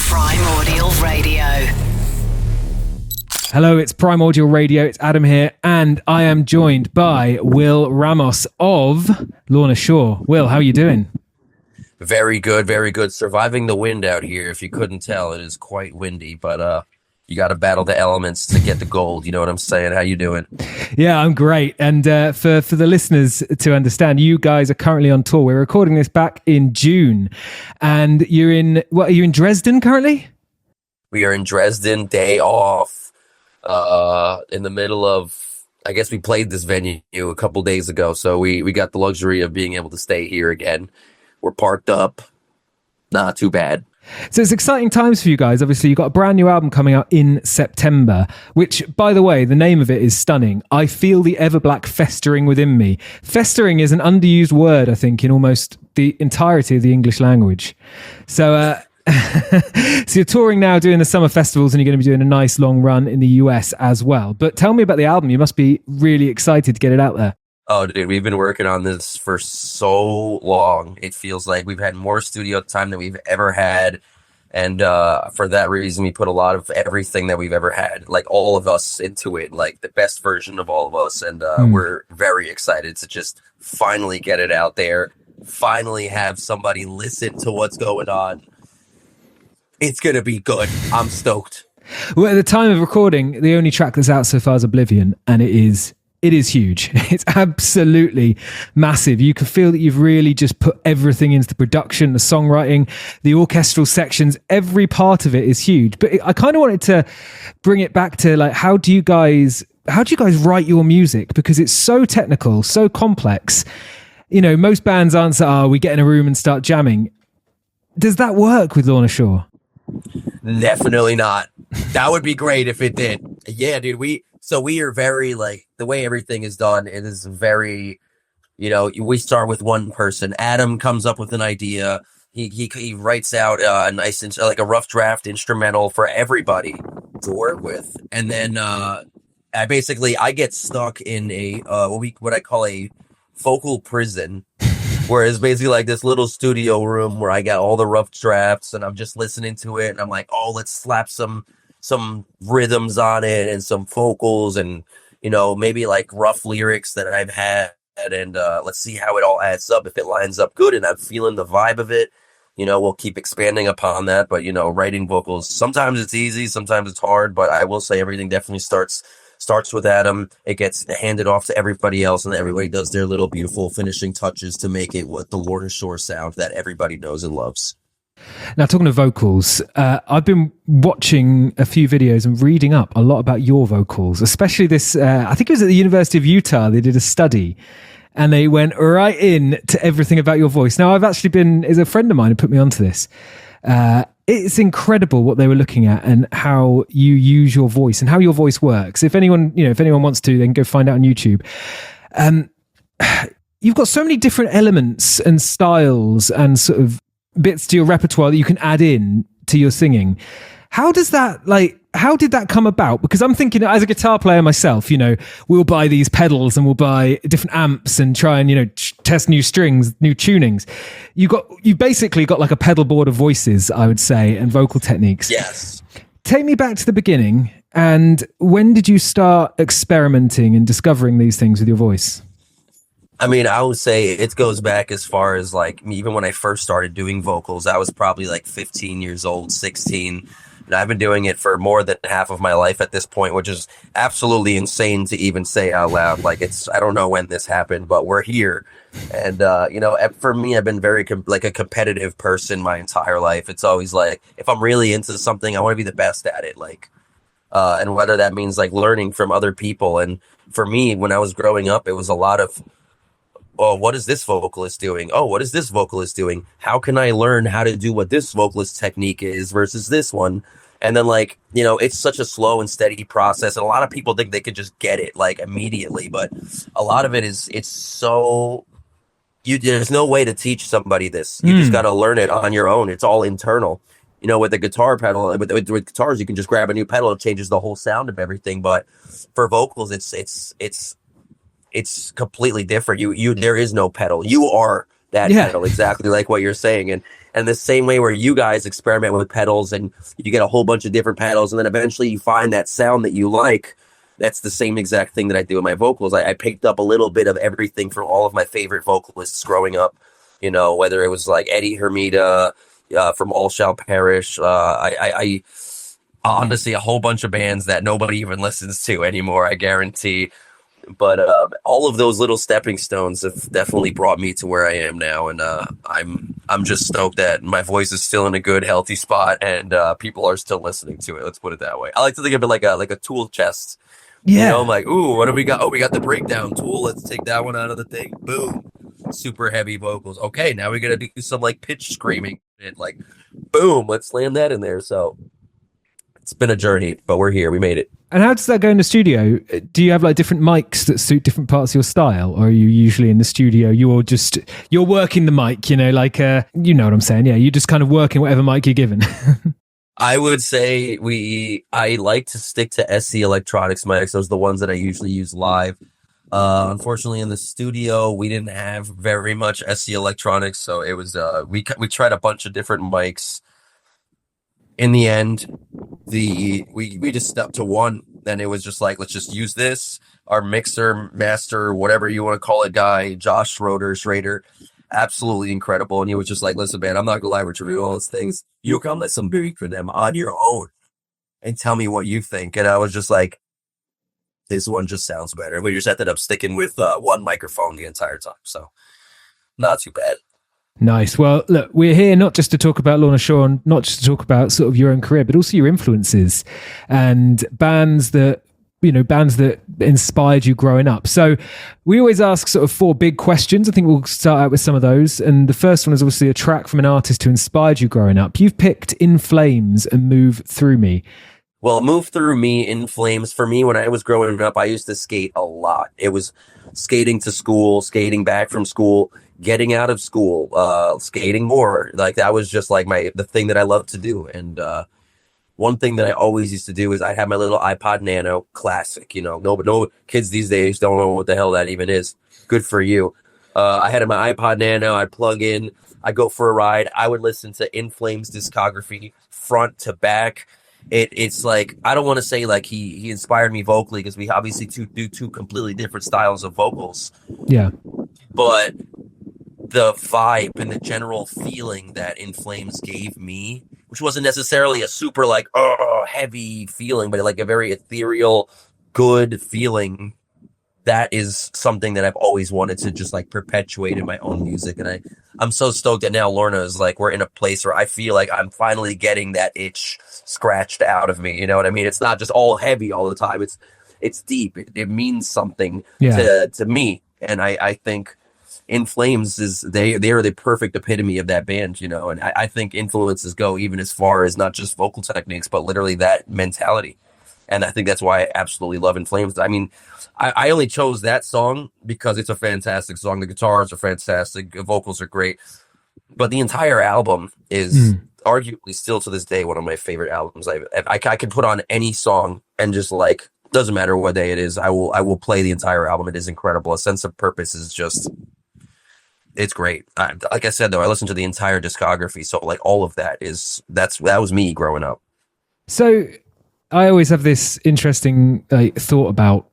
Primordial Radio. Hello, it's Primordial Radio. It's Adam here, and I am joined by Will Ramos of Lorna Shore. Will, how are you doing? Very good, very good. Surviving the wind out here. If you couldn't tell, it is quite windy, but you got to battle the elements to get the gold. You know what I'm saying? How you doing? Yeah, I'm great. And for the listeners to understand, you guys are currently on tour. We're recording this back in June, and you're in, what, are you in Dresden currently? We are in Dresden, day off, in the middle of, I guess we played this venue a couple days ago, so we got the luxury of being able to stay here again. We're parked up. Not too bad. So it's exciting times for you guys. Obviously, you've got a brand new album coming out in September, which, by the way, the name of it is stunning. I feel the Everblack festering within me. Festering is an underused word, I think, in almost the entirety of the English language. So, so you're touring now, doing the summer festivals, and you're going to be doing a nice long run in the US as well. But tell me about the album. You must be really excited to get it out there. Oh, dude, we've been working on this for so long. It feels like we've had more studio time than we've ever had. And for that reason, we put a lot of everything that we've ever had, like all of us, into it, like the best version of all of us. And we're very excited to just finally get it out there, finally have somebody listen to what's going on. It's going to be good. I'm stoked. Well, at the time of recording, the only track that's out so far is Oblivion, and it is huge. It's absolutely massive. You can feel that you've really just put everything into the production, the songwriting, the orchestral sections. Every part of it is huge. But I kind of wanted to bring it back to, like, how do you guys write your music? Because it's so technical, so complex. You know, most bands answer, we get in a room and start jamming. Does that work with Lorna Shore? Definitely not. That would be great if it did. Yeah, dude, we are very, like, the way everything is done, it is very, you know, we start with one person. Adam comes up with an idea. He writes out a nice, like a rough draft instrumental for everybody to work with. And then I get stuck in a, what I call a vocal prison, where it's basically like this little studio room where I got all the rough drafts and I'm just listening to it. And I'm like, oh, let's slap some rhythms on it and some vocals and, you know, maybe like rough lyrics that I've had, and let's see how it all adds up. If it lines up good and I'm feeling the vibe of it, you know, we'll keep expanding upon that. But, you know, writing vocals, sometimes it's easy, sometimes it's hard, but I will say everything definitely starts with Adam. It gets handed off to everybody else, and everybody does their little beautiful finishing touches to make it what the Lorna Shore sound that everybody knows and loves. Now, talking of vocals, I've been watching a few videos and reading up a lot about your vocals, especially this, I think it was at the University of Utah, they did a study and they went right in to everything about your voice. Now, I've actually is a friend of mine who put me onto this. It's incredible what they were looking at and how you use your voice and how your voice works. If anyone wants to, they can go find out on YouTube. You've got so many different elements and styles and sort of bits to your repertoire that you can add in to your singing. How did that come about? Because I'm thinking, as a guitar player myself, you know, we'll buy these pedals and we'll buy different amps and try and, you know, test new strings, new tunings. You basically got like a pedal board of voices, I would say, and vocal techniques. Yes. Take me back to the beginning. And when did you start experimenting and discovering these things with your voice? I mean, I would say it goes back as far as, like, even when I first started doing vocals, I was probably like 15 years old, 16. And I've been doing it for more than half of my life at this point, which is absolutely insane to even say out loud. Like, I don't know when this happened, but we're here. And, you know, for me, I've been very like a competitive person my entire life. It's always like, if I'm really into something, I want to be the best at it. Like, and whether that means like learning from other people. And for me, when I was growing up, it was a lot of, oh, what is this vocalist doing? Oh, what is this vocalist doing? How can I learn how to do what this vocalist technique is versus this one? And then, like, you know, it's such a slow and steady process. And a lot of people think they could just get it, like, immediately. But a lot of it is, there's no way to teach somebody this. You just got to learn it on your own. It's all internal. You know, with the guitar pedal, with guitars, you can just grab a new pedal. It changes the whole sound of everything. But for vocals, it's completely different. There is no pedal. You are that pedal, exactly like what you're saying. And And the same way where you guys experiment with pedals and you get a whole bunch of different pedals, and then eventually you find that sound that you like. That's the same exact thing that I do with my vocals. I picked up a little bit of everything from all of my favorite vocalists growing up, you know, whether it was like Eddie Hermida, from All Shall Perish. I honestly, a whole bunch of bands that nobody even listens to anymore, I guarantee. But all of those little stepping stones have definitely brought me to where I am now, and I'm just stoked that my voice is still in a good, healthy spot, and people are still listening to it. Let's put it that way. I like to think of it like a tool chest. Yeah. You know, I'm like, ooh, what do we got? Oh, we got the breakdown tool. Let's take that one out of the thing. Boom, super heavy vocals. Okay, now we got to do some like pitch screaming and like, boom, let's slam that in there. So it's been a journey, but we're here. We made it. And how does that go in the studio? Do you have like different mics that suit different parts of your style? Or are you usually in the studio, you're working the mic, you know, like, you know what I'm saying? Yeah, you're just kind of working whatever mic you're given. I would say I like to stick to SC Electronics mics. Those are the ones that I usually use live. Unfortunately, in the studio, we didn't have very much SC Electronics. So it was, we tried a bunch of different mics. In the end, we just stuck to one. Then it was just like, let's just use this. Our mixer, master, whatever you want to call it, guy, Josh Schrader, absolutely incredible. And he was just like, listen, man, I'm not gonna lie with you, all those things. You come let some beat for them on your own and tell me what you think. And I was just like, this one just sounds better. We just ended up sticking with one microphone the entire time. So not too bad. Nice. Well, look, we're here not just to talk about Lorna Shore, and not just to talk about sort of your own career, but also your influences and bands that inspired you growing up. So we always ask sort of 4 big questions. I think we'll start out with some of those. And the first one is obviously a track from an artist who inspired you growing up. You've picked In Flames and Move Through Me. Well, Move Through Me, In Flames, for me, when I was growing up, I used to skate a lot. It was skating to school, skating back from school, getting out of school, skating more. Like, that was just like the thing that I loved to do. And one thing that I always used to do is I had my little iPod Nano, classic, you know, no kids these days don't know what the hell that even is. Good for you. I had my iPod Nano, I'd plug in, I'd go for a ride. I would listen to In Flames discography front to back. It's like, I don't want to say like he inspired me vocally, because we obviously do two completely different styles of vocals. Yeah. But the vibe and the general feeling that In Flames gave me, which wasn't necessarily a super like heavy feeling, but like a very ethereal, good feeling, that is something that I've always wanted to just like perpetuate in my own music. And I'm so stoked that now Lorna is like, we're in a place where I feel like I'm finally getting that itch scratched out of me. You know what I mean? It's not just all heavy all the time. It's deep. It means something to me. And I think In Flames they are the perfect epitome of that band, you know. And I think influences go even as far as not just vocal techniques, but literally that mentality. And I think that's why I absolutely love In Flames. I mean, I only chose that song because it's a fantastic song. The guitars are fantastic. The vocals are great. But the entire album is arguably still to this day one of my favorite albums. I could put on any song and just like, doesn't matter what day it is, I will play the entire album. It is incredible. A Sense of Purpose is just, it's great. Like I said, though, I listened to the entire discography. So like all of that that was me growing up. So I always have this interesting thought about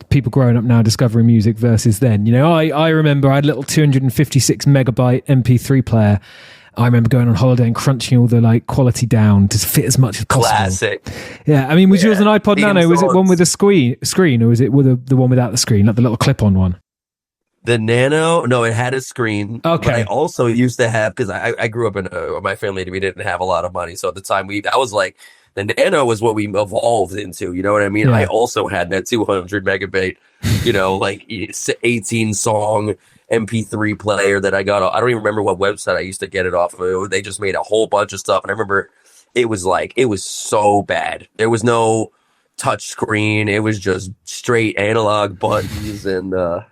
people growing up now discovering music versus then. You know, I remember I had a little 256 megabyte MP3 player. I remember going on holiday and crunching all the like quality down to fit as much as possible. Classic. Yeah, I mean, was yours an iPod Nano? Was it one with a screen, or was it with the one without the screen, like the little clip-on one? The Nano, no, it had a screen. Okay. But I also used to have, because I grew up in my family, we didn't have a lot of money. So at the time, that was like, the Nano was what we evolved into. You know what I mean? Yeah. I also had that 200 megabyte, you know, like 18 song MP3 player that I got. I don't even remember what website I used to get it off of. They just made a whole bunch of stuff. And I remember it was so bad. There was no touch screen. It was just straight analog buttons, and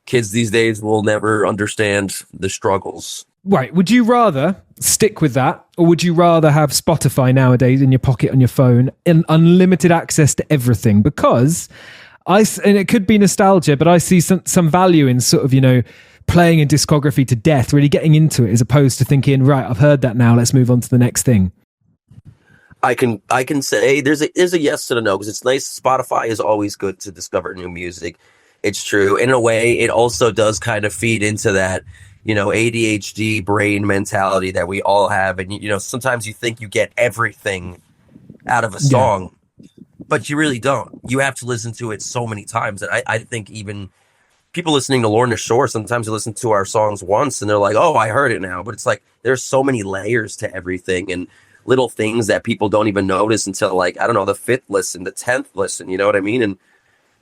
kids these days will never understand the struggles. Right. Would you rather stick with that, or would you rather have Spotify nowadays in your pocket on your phone and unlimited access to everything? Because and it could be nostalgia, but I see some value in sort of, you know, playing a discography to death, really getting into it, as opposed to thinking, right, I've heard that now, let's move on to the next thing? I can say there's a yes and a no, because it's nice. Spotify is always good to discover new music. It's true. In a way, it also does kind of feed into that, ADHD brain mentality that we all have. And, sometimes you think you get everything out of a song, but you really don't. You have to listen to it so many times. And I think even people listening to Lorna Shore, sometimes they listen to our songs once and they're like, oh, I heard it now. But it's like, there's so many layers to everything and little things that people don't even notice until, like, I don't know, the 5th listen, the 10th listen, you know what I mean? And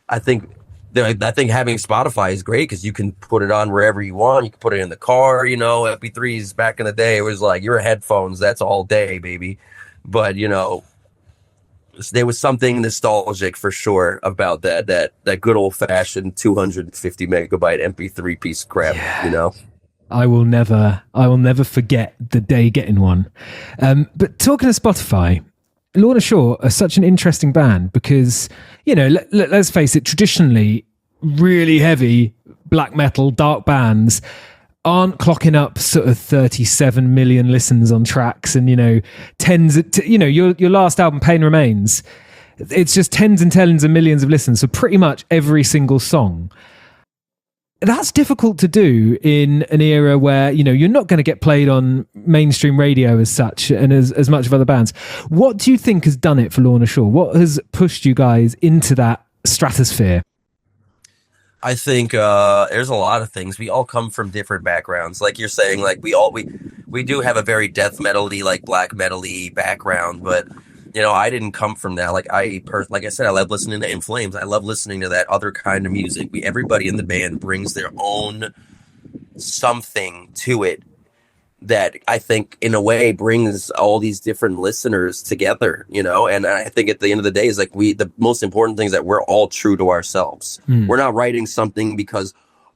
I think having Spotify is great because you can put it on wherever you want. You can put it in the car, MP3s back in the day, it was like your headphones, that's all day, baby. But, there was something nostalgic for sure about that good old fashioned 250 megabyte MP3 piece of crap, I will never forget the day getting one. But talking to Spotify, Lorna Shore are such an interesting band because, let's face it, traditionally, really heavy black metal, dark bands aren't clocking up sort of 37 million listens on tracks and, your last album, Pain Remains, it's just tens and tens of millions of listens. So pretty much every single song. That's difficult to do in an era where, you're not going to get played on mainstream radio as such and as much of other bands. What do you think has done it for Lorna Shore? What has pushed you guys into that stratosphere? I think there's a lot of things. We all come from different backgrounds. Like you're saying, like we do have a very death metal-y, like black metal-y background, but I didn't come from that. Like I said, I love listening to In Flames. I love listening to that other kind of music. Everybody in the band brings their own something to it that I think in a way brings all these different listeners together, and I think at the end of the day is like the most important thing is that we're all true to ourselves. We're not writing something because,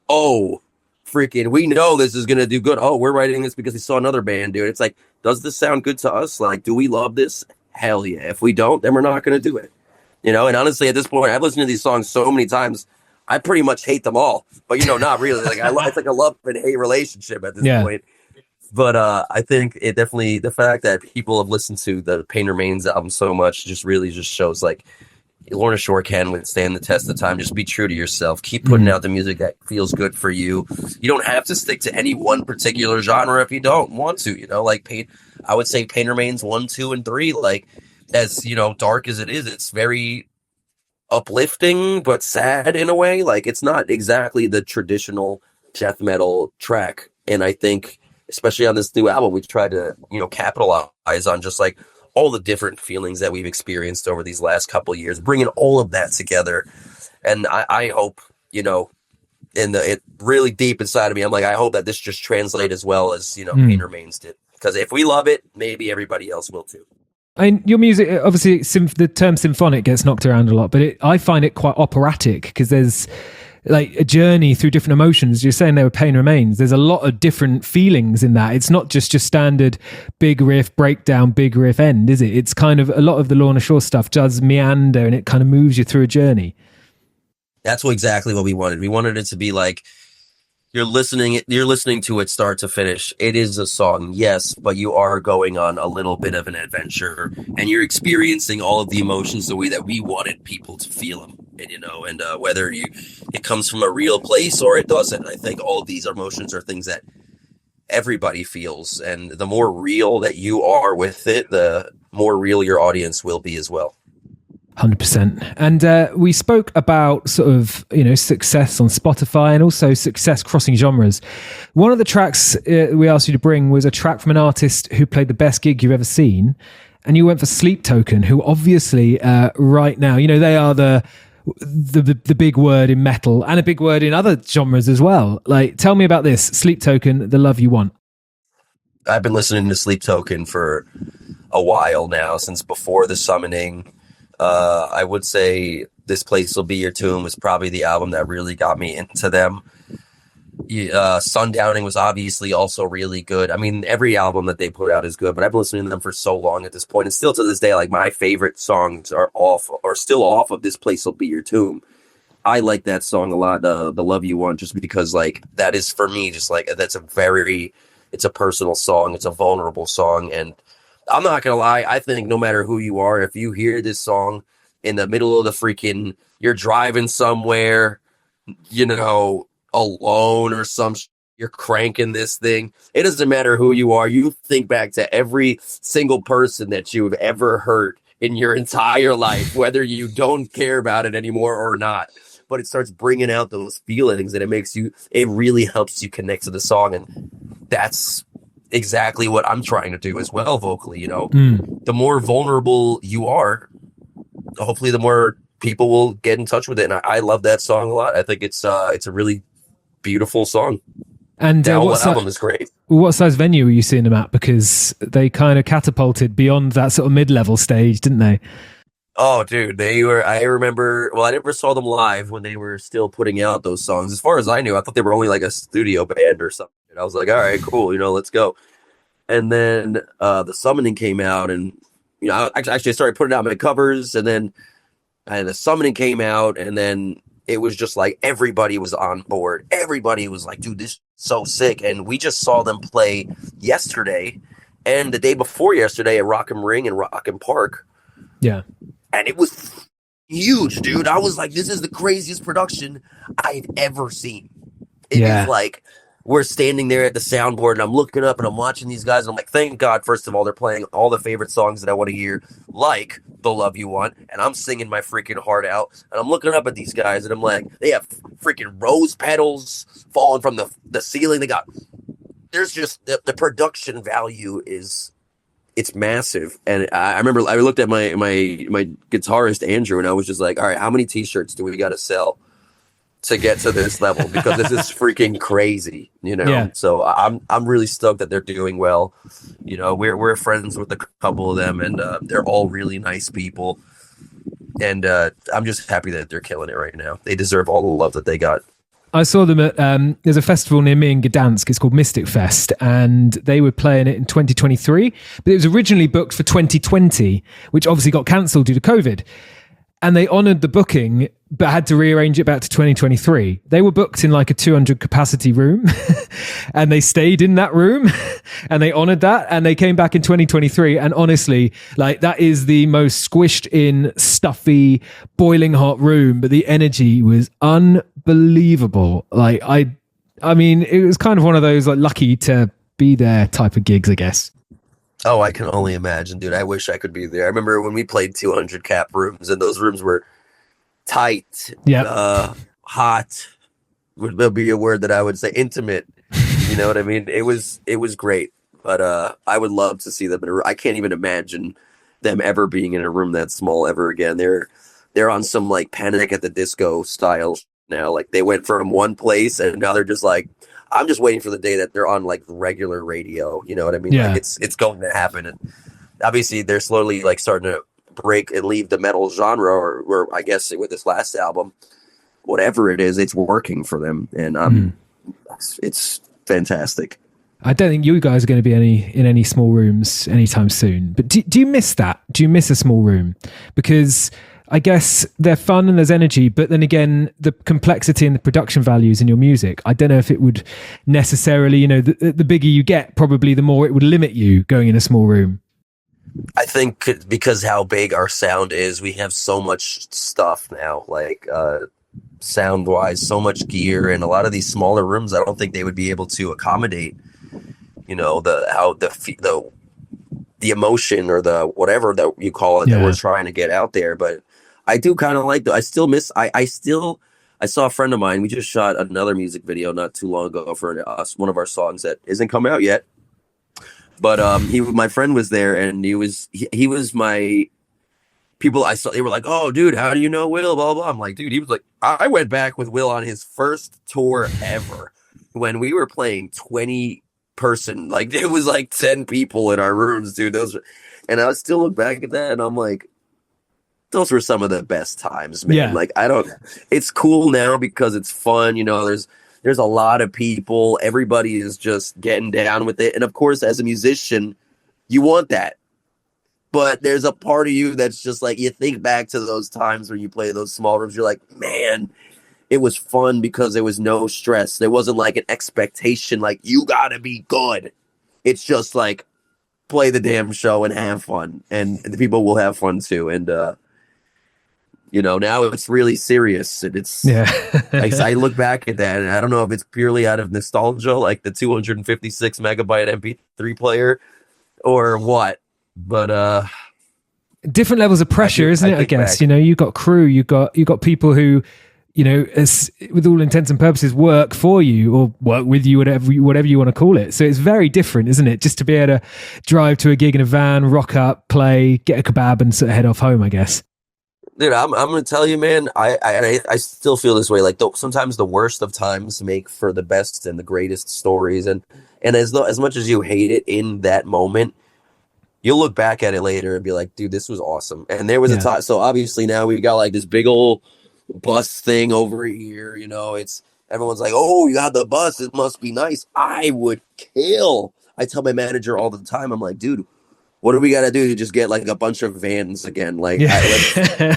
freaking, we know this is going to do good. Oh, we're writing this because we saw another band do it. It's like, does this sound good to us? Like, do we love this? Hell yeah. If we don't, then we're not going to do it. And honestly, at this point, I've listened to these songs so many times, I pretty much hate them all. But, not really. Like, it's like a love and hate relationship at this point. But I think it definitely, the fact that people have listened to the Pain Remains album so much just really just shows, like, Lorna Shore can withstand the test of time. Just be true to yourself. Keep putting out the music that feels good for you. You don't have to stick to any one particular genre if you don't want to, like I would say Pain Remains 1, 2, and 3, like, as, dark as it is, it's very uplifting, but sad in a way. Like, it's not exactly the traditional death metal track. And I think, especially on this new album, we try to, capitalize on just like all the different feelings that we've experienced over these last couple of years, bringing all of that together. And I hope, it really deep inside of me, I'm like, I hope that this just translates as well as, Pain Remains did. Because if we love it, maybe everybody else will too. Your music, obviously, the term symphonic gets knocked around a lot, but I find it quite operatic because there's like a journey through different emotions. You're saying there were Pain Remains. There's a lot of different feelings in that. It's not just your standard big riff, breakdown, big riff end, is it? It's kind of a lot of the Lorna Shore stuff does meander and it kind of moves you through a journey. That's exactly what we wanted. We wanted it to be like, you're listening to it start to finish. It is a song, yes, but you are going on a little bit of an adventure and you're experiencing all of the emotions the way that we wanted people to feel them. And, whether it comes from a real place or it doesn't, I think all of these emotions are things that everybody feels. And the more real that you are with it, the more real your audience will be as well. 100%. And we spoke about sort of, success on Spotify and also success crossing genres. One of the tracks we asked you to bring was a track from an artist who played the best gig you've ever seen. And you went for Sleep Token, who obviously right now, they are the big word in metal and a big word in other genres as well. Like, tell me about this, Sleep Token, The Love You Want. I've been listening to Sleep Token for a while now, since before The Summoning. I would say This Place Will Be Your Tomb was probably the album that really got me into them. Sundowning was obviously also really good. I mean, every album that they put out is good, but I've been listening to them for so long at this point, and still to this day, like, my favorite songs are still off of This Place Will Be Your Tomb. I like that song a lot, the Love You Want, just because like that is for me just like it's a personal song, it's a vulnerable song, and I'm not gonna lie, I think no matter who you are, if you hear this song in the middle of the freaking, you're driving somewhere, you know, alone or you're cranking this thing. It doesn't matter who you are. You think back to every single person that you've ever hurt in your entire life, whether you don't care about it anymore or not. But it starts bringing out those feelings, and it really helps you connect to the song. And that's exactly what I'm trying to do as well vocally. You know, the more vulnerable you are, hopefully the more people will get in touch with it. And I love that song a lot. I think it's a really beautiful song. And the whole album is great. What size venue were you seeing them at? Because they kind of catapulted beyond that sort of mid-level stage, didn't they? Oh, dude, I remember, well, I never saw them live when they were still putting out those songs. As far as I knew, I thought they were only like a studio band or something. And I was like, all right, cool, let's go. And then the Summoning came out, and, I actually started putting out my covers, and then the Summoning came out, and then it was just like everybody was on board. Everybody was like, dude, this is so sick. And we just saw them play yesterday and the day before yesterday at Rock'em Ring and Rock'em Park. Yeah. And it was huge, dude. I was like, this is the craziest production I've ever seen. It is like, we're standing there at the soundboard, and I'm looking up and I'm watching these guys. And I'm like, thank God, first of all, they're playing all the favorite songs that I want to hear, like The Love You Want. And I'm singing my freaking heart out. And I'm looking up at these guys, and I'm like, they have freaking rose petals falling from the ceiling. There's just, the production value it's massive. And I remember I looked at my guitarist Andrew, and I was just like, all right, how many t-shirts do we got to sell to get to this level? Because this is freaking crazy, Yeah. So I'm really stoked that they're doing well. We're friends with a couple of them, and they're all really nice people, and I'm just happy that they're killing it right now. They deserve all the love that they got. I saw them at, there's a festival near me in Gdansk. It's called Mystic Fest, and they were playing it in 2023, but it was originally booked for 2020, which obviously got cancelled due to COVID. And they honoured the booking, but had to rearrange it back to 2023. They were booked in like a 200 capacity room, and they stayed in that room, and they honoured that, and they came back in 2023. And honestly, like, that is the most squished in, stuffy, boiling hot room, but the energy was unbelievable. Like, I mean, it was kind of one of those like lucky to be there type of gigs, I guess. Oh, I can only imagine, dude. I wish I could be there. I remember when we played 200 cap rooms, and those rooms were tight, hot. Would be a word that I would say, intimate. You know what I mean? It was great, but I would love to see them. I can't even imagine them ever being in a room that small ever again. They're on some like Panic at the Disco style now. Like, they went from one place, and now they're just like, I'm just waiting for the day that they're on like regular radio. You know what I mean? Yeah. Like, it's going to happen. And obviously they're slowly like starting to break and leave the metal genre, or I guess with this last album, whatever it is, it's working for them. And it's fantastic. I don't think you guys are going to be in any small rooms anytime soon. But do you miss that? Do you miss a small room? Because I guess they're fun and there's energy, but then again, the complexity and the production values in your music, I don't know if it would necessarily, the bigger you get, probably the more it would limit you going in a small room. I think because how big our sound is, we have so much stuff now, like sound wise, so much gear, and a lot of these smaller rooms, I don't think they would be able to accommodate, the emotion or the whatever that you call it that we're trying to get out there. But I do kind of like I still miss, I saw a friend of mine, we just shot another music video not too long ago for one of our songs that isn't come out yet. But my friend was there, and he was my people I saw. They were like, "Oh, dude, how do you know Will?" Blah blah. I'm like, dude, he was like, I went back with Will on his first tour ever when we were playing 20 person. Like, it was like 10 people in our rooms, dude. And I still look back at that, and I'm like, those were some of the best times, man. Yeah. Like, it's cool now because it's fun. There's a lot of people. Everybody is just getting down with it. And of course, as a musician, you want that. But there's a part of you that's just like, you think back to those times when you play those small rooms. You're like, man, it was fun because there was no stress. There wasn't like an expectation, like you gotta be good. It's just like play the damn show and have fun, and the people will have fun too. And now it's really serious, and it's like, I look back at that, and I don't know if it's purely out of nostalgia, like the 256 megabyte MP3 player, or what. But different levels of pressure, isn't it? I guess you got crew, you got people who, as with all intents and purposes, work for you or work with you, whatever you want to call it. So it's very different, isn't it? Just to be able to drive to a gig in a van, rock up, play, get a kebab, and sort of head off home, I guess. Dude, I'm gonna tell you, man. I still feel this way. Like sometimes the worst of times make for the best and the greatest stories, and as much as you hate it in that moment, you'll look back at it later and be like, dude, this was awesome. And there was a time. So obviously now we got like this big old bus thing over here. It's everyone's like, oh, you got the bus. It must be nice. I would kill. I tell my manager all the time. I'm like, dude, what do we got to do to just get like a bunch of vans again? Like,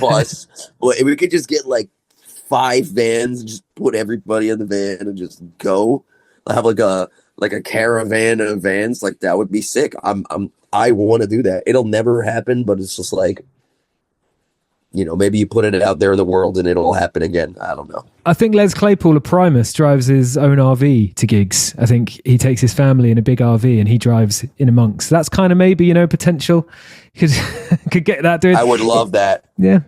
bus. Well, we could just get like 5 vans and just put everybody in the van and just go. Have like a caravan of vans. Like that would be sick. I want to do that. It'll never happen, but it's just like, maybe you put it out there in the world and it'll happen again. I don't know. I think Les Claypool of Primus drives his own RV to gigs. I think he takes his family in a big RV and he drives in amongst. So that's kind of maybe, potential. Could get that doing. I would love that. Yeah.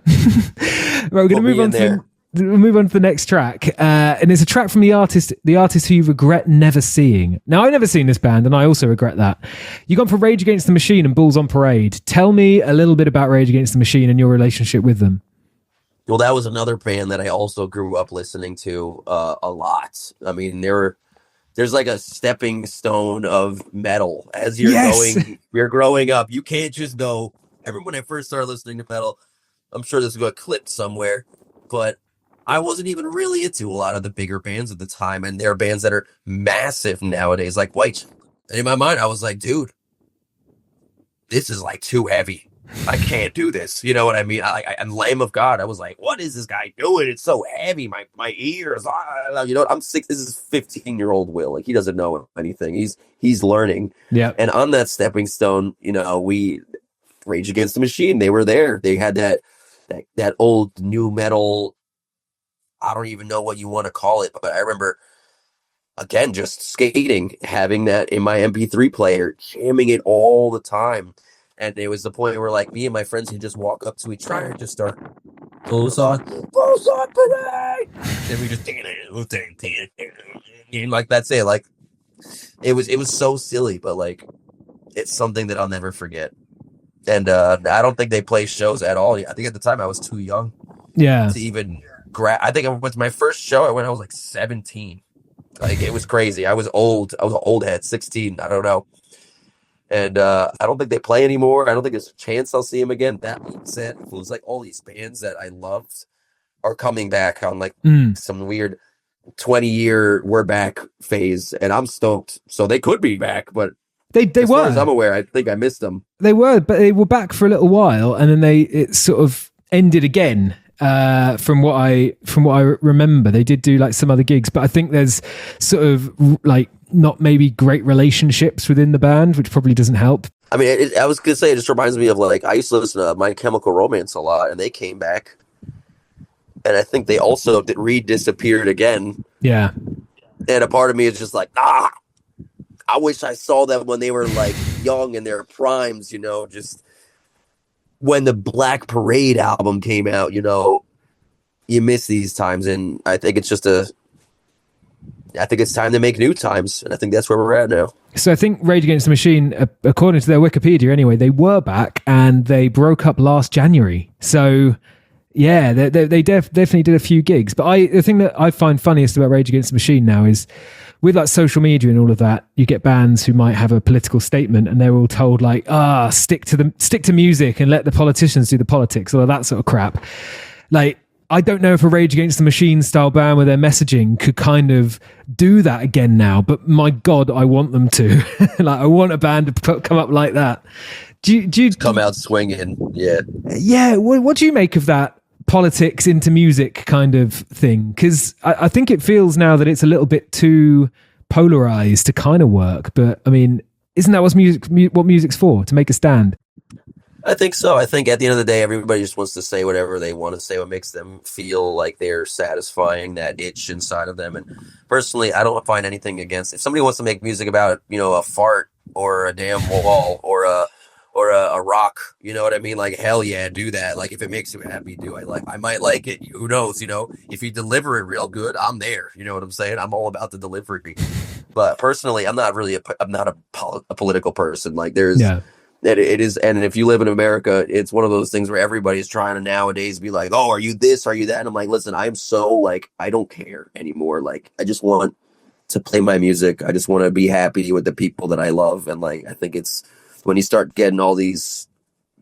Right, we're going to move on to the next track. And it's a track from the artist who you regret never seeing. Now, I've never seen this band, and I also regret that. You've gone for Rage Against the Machine and Bulls on Parade. Tell me a little bit about Rage Against the Machine and your relationship with them. Well, that was another band that I also grew up listening to a lot. I mean, there's like a stepping stone of metal as you're growing up. You can't just go. When I first started listening to metal, I'm sure this got clipped somewhere, but I wasn't even really into a lot of the bigger bands at the time, and there are bands that are massive nowadays, like White. And in my mind, I was like, dude, this is like too heavy. I can't do this. You know what I mean? I'm Lamb of God. I was like, what is this guy doing? It's so heavy. My ears. I'm 6. This is 15-year-old Will. Like, he doesn't know anything. He's learning. Yeah. And on that stepping stone, we Rage Against the Machine. They were there. They had that old new metal. I don't even know what you want to call it, but I remember, again, just skating, having that in my MP3 player, jamming it all the time. And it was the point where, like, me and my friends would just walk up to each other and just start, Bulls on Parade! And we just, and like, that's it. Like, it was so silly, but, like, it's something that I'll never forget. And I don't think they play shows at all. I think at the time I was too young to even I think I went to my first show when I was like 17. Like, it was crazy. I was old. I was an old head, 16. I don't know. And I don't think they play anymore. I don't think there's a chance I'll see them again. That being said, it was like all these bands that I loved are coming back on like some weird 20-year we're back phase, and I'm stoked. So they could be back, but they as were. Far as I'm aware, I think I missed them. They were, but they were back for a little while, and then it sort of ended again. From what I remember, they did do like some other gigs, but I think there's sort of like not maybe great relationships within the band, which probably doesn't help. I mean, I was gonna say, it just reminds me of like, I used to listen to My Chemical Romance a lot, and they came back, and I think they also disappeared again. Yeah, and a part of me is just like, I wish I saw them when they were like young in their primes, just. When the Black Parade album came out, you miss these times, and I think it's time to make new times, and I think that's where we're at now. So I think Rage Against the Machine, according to their Wikipedia anyway, they were back, and they broke up last January. So yeah, they definitely did a few gigs. But the thing that I find funniest about Rage Against the Machine now is, with like social media and all of that, you get bands who might have a political statement and they're all told like, stick to music and let the politicians do the politics, or that sort of crap. Like, I don't know if a Rage Against the Machine style band with their messaging could kind of do that again now, but my God, I want them to. Like, I want a band to come up like that. Do you come out swinging? Yeah. Yeah. What do you make of that politics into music kind of thing? Because I think it feels now that it's a little bit too polarized to kind of work. But I mean, isn't that what music's for? To make a stand? I think so. I think at the end of the day, everybody just wants to say whatever they want to say, what makes them feel like they're satisfying that itch inside of them. And personally, I don't find anything against if somebody wants to make music about, a fart or a damn wall or a rock, you know what I mean? Like, hell yeah, do that. Like, if it makes you happy, I might like it. Who knows? If you deliver it real good, I'm there. You know what I'm saying? I'm all about the delivery. But personally, I'm not a political person. Like, there's. Yeah. That it is, and if you live in America, it's one of those things where everybody's trying to nowadays be like, oh, are you this, are you that? And I'm like, listen, I'm so like, I don't care anymore. Like, I just want to play my music. I just want to be happy with the people that I love. And like, I think it's when you start getting all these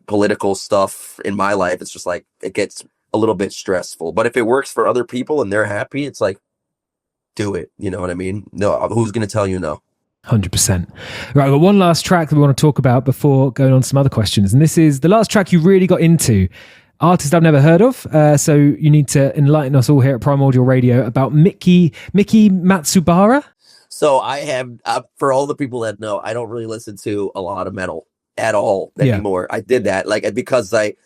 political stuff in my life, it's just like, it gets a little bit stressful. But if it works for other people and they're happy, it's like, do it. You know what I mean? No, who's going to tell you no? 100%. Right, I've got one last track that we want to talk about before going on to some other questions. And this is the last track you really got into. Artist I've never heard of. So you need to enlighten us all here at Primordial Radio about Miki Matsubara. So I have, for all the people that know, I don't really listen to a lot of metal at all anymore. I did that because like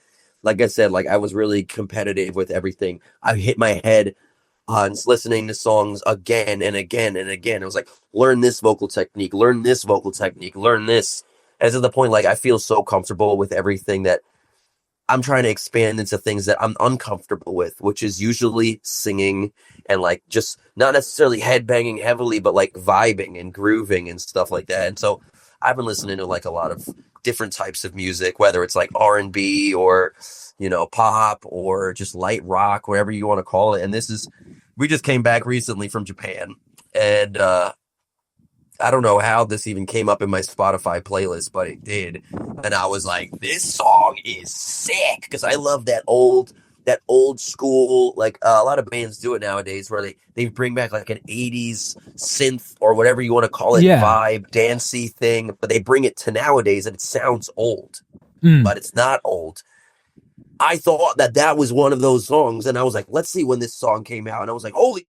I said, like I was really competitive with everything. I hit my head on listening to songs again and again and again. It was like, learn this vocal technique, learn this vocal technique, learn this. As to the point, like, I feel so comfortable with everything that I'm trying to expand into things that I'm uncomfortable with, which is usually singing and like just not necessarily headbanging heavily, but like vibing and grooving and stuff like that. And so I've been listening to like a lot of different types of music, whether it's like R&B or, pop or just light rock, whatever you want to call it. And we just came back recently from Japan, and I don't know how this even came up in my Spotify playlist, but it did. And I was like, this song is sick, because I love that old school, like a lot of bands do it nowadays, where they bring back like an 80s synth or whatever you want to call it, vibe, dancey thing, but they bring it to nowadays and it sounds old, but it's not old. I thought that was one of those songs, and I was like, let's see when this song came out. And I was like, holy,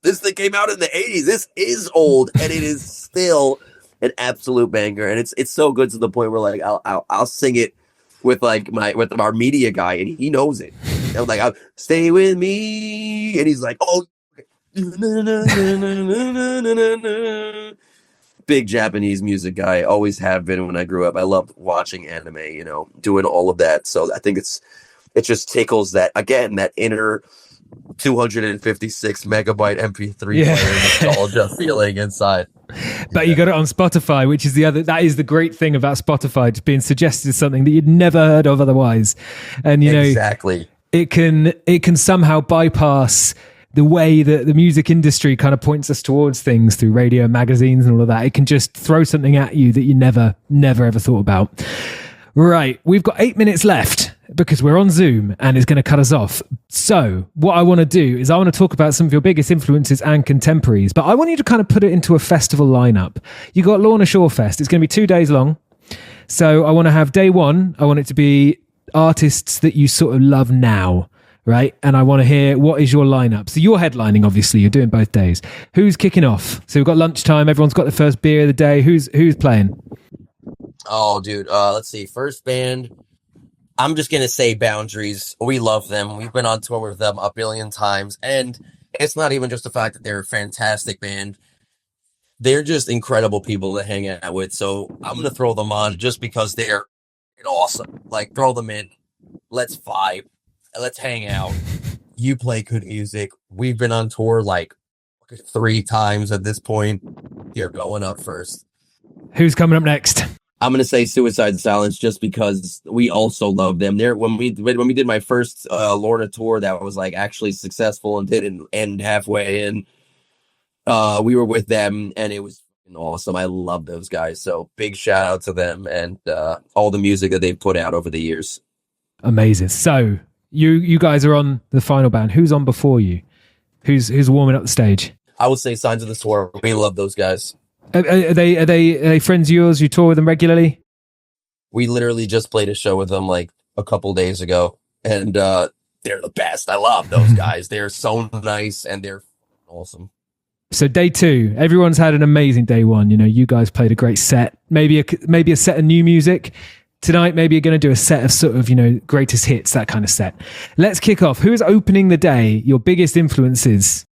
this thing came out in the 80s. This is old, and it is still an absolute banger. And it's so good to the point where like I'll sing it with our media guy, and he knows it. And I'm like, I'll stay with me, and he's like, oh, big Japanese music guy, always have been when I grew up. I loved watching anime, doing all of that. So I think it just tickles that inner 256 megabyte MP3 player nostalgia feeling inside. But you got it on Spotify, which is that is the great thing about Spotify, just being suggested as something that you'd never heard of otherwise. And exactly, it can somehow bypass the way that the music industry kind of points us towards things through radio, magazines, and all of that. It can just throw something at you that you never ever thought about. Right, we've got 8 minutes left because we're on Zoom and it's going to cut us off. So what I want to do is I want to talk about some of your biggest influences and contemporaries, but I want you to kind of put it into a festival lineup. You got Lorna Shore Fest. It's going to be 2 days long. So I want to have day one. I want it to be artists that you sort of love now. Right, and I want to hear, what is your lineup? So you're headlining, obviously. You're doing both days. Who's kicking off? So we've got lunchtime. Everyone's got the first beer of the day. Who's playing? Oh, dude. Let's see. First band. I'm just gonna say Boundaries. We love them. We've been on tour with them a billion times, and it's not even just the fact that they're a fantastic band. They're just incredible people to hang out with. So I'm gonna throw them on just because they're awesome. Like, throw them in. Let's vibe. Let's hang out. You play good music. We've been on tour like 3 times at this point. You're going up first. Who's coming up next? I'm gonna say Suicide Silence, just because we also love them. When we did my first Lorna tour that was like actually successful and didn't end halfway in, we were with them and it was awesome. I love those guys. So big shout out to them and all the music that they've put out over the years. Amazing. So you guys are on the final band. Who's on before you? Who's warming up the stage? I would say Signs of the Swarm. We love those guys. Are they friends of yours? You tour with them regularly? We literally just played a show with them like a couple days ago, and they're the best. I love those guys. They're so nice and they're awesome. So day 2, everyone's had an amazing day 1. You know, you guys played a great set. Maybe a set of new music. Tonight, maybe you're going to do a set of sort of, you know, greatest hits, that kind of set. Let's kick off. Who is opening the day? Your biggest influences?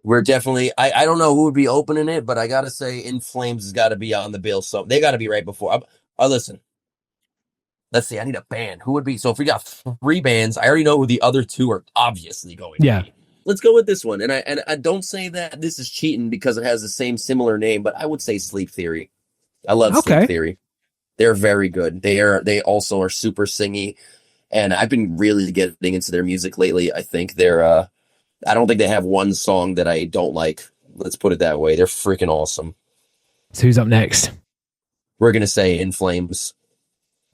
We're definitely, I don't know who would be opening it, but I got to say In Flames has got to be on the bill. So they got to be right before. Listen, let's see. I need a band. Who would be? So if we got 3 bands, I already know who the other 2 are obviously going to be. Let's go with this one. And I don't say that this is cheating because it has the same similar name, but I would say Sleep Theory. I love Sleep Theory. They're very good. They also are super singy, and I've been really getting into their music lately. I think I don't think they have one song that I don't like. Let's put it that way. They're freaking awesome. So who's up next? We're gonna say In Flames.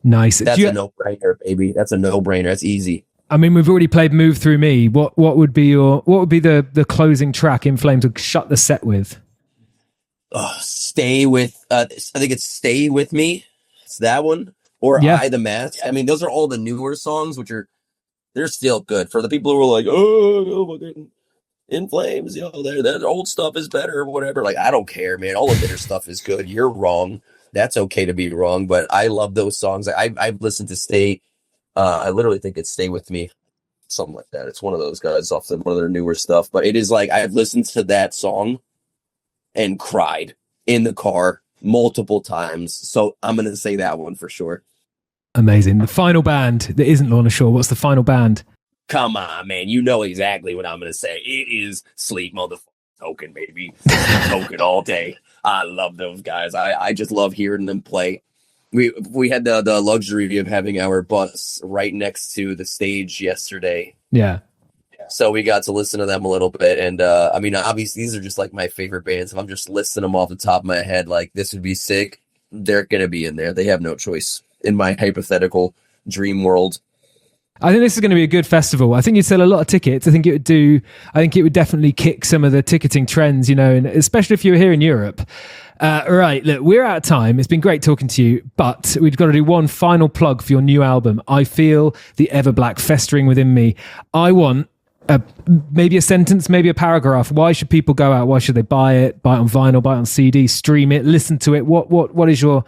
Nice. That's a no-brainer, baby. That's a no-brainer. That's easy. I mean, we've already played Move Through Me. What would be the closing track In Flames to shut the set with? Stay with. I think it's Stay With Me. It's that one, or I the Mask. I mean, those are all the newer songs, they're still good. For the people who are like, oh In Flames, you know, that old stuff is better or whatever. Like, I don't care, man. All of their stuff is good. You're wrong. That's okay to be wrong, but I love those songs. I've listened to Stay. I literally think it's Stay With Me, something like that. It's one of those guys off one of their newer stuff. But it is like I've listened to that song and cried in the car multiple times. So I'm going to say that one for sure. Amazing. The final band that isn't Lorna Shore. What's the final band? Come on, man. You know exactly what I'm going to say. It is Sleep Motherfucking Token, baby. Token all day. I love those guys. I just love hearing them play. We had the luxury of having our bus right next to the stage yesterday. Yeah. So we got to listen to them a little bit. And I mean, obviously, these are just like my favorite bands. If I'm just listing them off the top of my head, like this would be sick, they're going to be in there. They have no choice in my hypothetical dream world. I think this is going to be a good festival. I think you'd sell a lot of tickets. I think it would definitely kick some of the ticketing trends, you know, and especially if you were here in Europe. All right, look, we're out of time. It's been great talking to you, but we've got to do one final plug for your new album. I feel the Everblack festering within me. I want maybe a sentence, maybe a paragraph. Why should people go out? Why should they buy it? Buy it on vinyl, buy it on CD, stream it, listen to it. What is your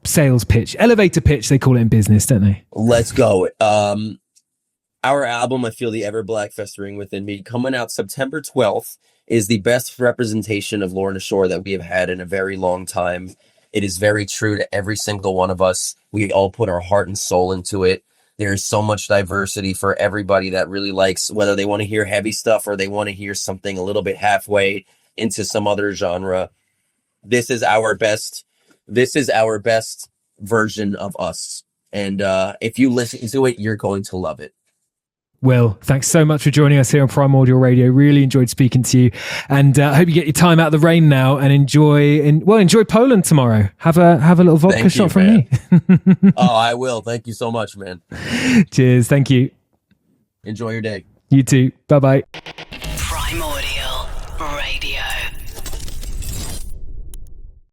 sales pitch? Elevator pitch, they call it in business, don't they? Let's go. Our album, I Feel the Everblack Festering Within Me, coming out September 12th, is the best representation of Lorna Shore that we have had in a very long time. It is very true to every single one of us. We all put our heart and soul into it. There's so much diversity for everybody that really likes, whether they want to hear heavy stuff or they want to hear something a little bit halfway into some other genre. This is our best version of us. And if you listen to it, you're going to love it. Will, thanks so much for joining us here on Primordial Radio. Really enjoyed speaking to you, and I hope you get your time out of the rain now and enjoy Poland tomorrow. Have a little vodka shot from me. Oh, I will. Thank you so much, man. Cheers. Thank you. Enjoy your day. You too. Bye bye. Primordial Radio.